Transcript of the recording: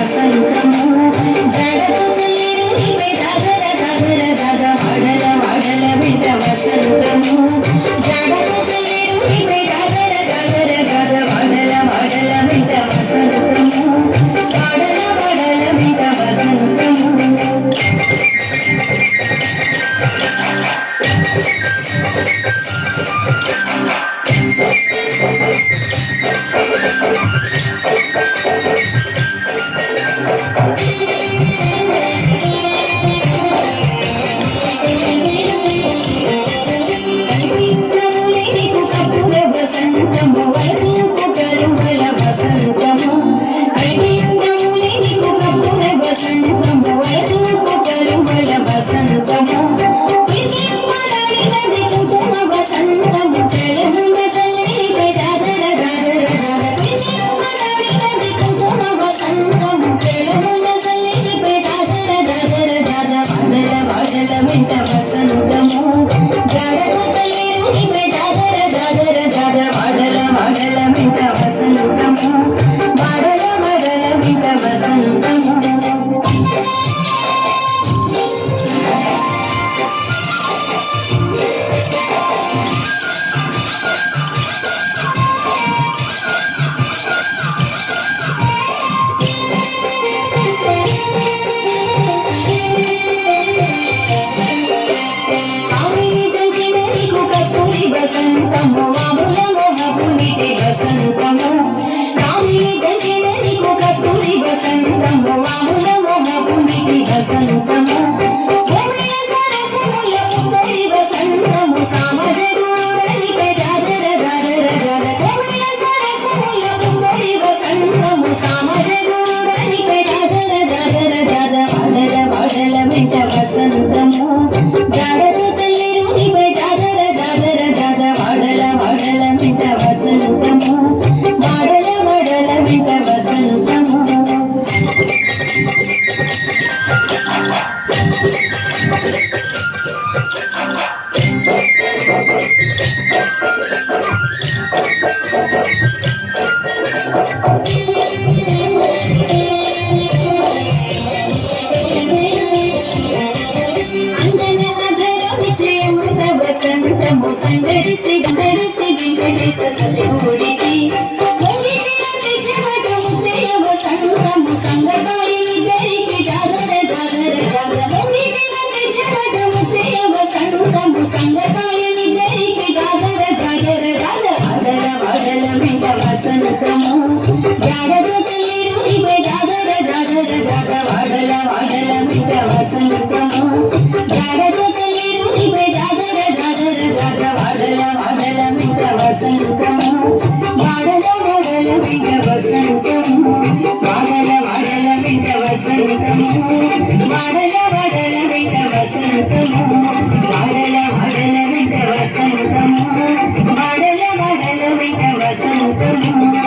వసంతము జడకు చెల్లిరునిపే జాజర జాజర జాజ వాడల వాడల వెంట వసంతము జడకు చెల్లిరునిపే జాజర జాజర జాజ వాడల వాడల వెంట వసంతము వాడల వాడల వెంట వసంతము వసంతము వలచూపు కరువల వసంతము కైవిందములే నీకు కప్పుర వసంతము వలచూపు కరువల వసంతము వినిమ్మలాడినది కుటుంబ వసంతము చెలముండ చల్లిపే జాజర జాజర జాజ వినిమ్మలాడినది కుటుంబ వసంతము చెలముండ చల్లిపే జాజర జాజర జాజ వాడల వాడల వెంట వసంతము జడకు చల్లిరునిపే జాజర జాజర జాజ వాడల వాడల వెంట వసంతము వాడల వాడల వెంట వసంతము వసంతము వాముల మోహపునిటి వసంతము కామిని జంజన నీకు కస్తూరి వసంతము వాముల మోహపునిటి వసంతము భూమియ సరసముల పుత్తడి వసంతము సామజరుడనిపే జాజర జాజర జాజ భూమియ సరసముల పుత్తడి వసంతము సామజరుడనిపే జాజర జాజర జాజ వాడల వాడల వెంట వసంతము జడకు చెల్లిరునిపే జాజర జాజర జాజ వాడల వాడల వెంట వసంతము వాడల వాడల వెంట వసంతము అందన అధరమిచ్చే అమృత వసంతము సంగడిసి గంగడిసి వెంకటేశ సతిగుడికి వసంతము సంగపాయినిద్దరికి జాజర జాజర జాజ వసంతము సంగపాయినిద్దరికి జాజర జాజర రాజ వాడల వాడల వెంట వసంతము జాడకు చెల్లిరునిపే జాజర జాజర జాజ వాడల వాడల వెంట వసంతము జాడకు చెల్లిరునిపే జాజర జాజర జాజ వాడల వాడల వెంట వసంతము వాడల వాడల వెంట వసంతము వాడల వాడల వెంట వసంతము వాడల వాడల వెంట వసంతము వాడల వాడల వెంట వసంతము వాడల వాడల వెంట వసంతము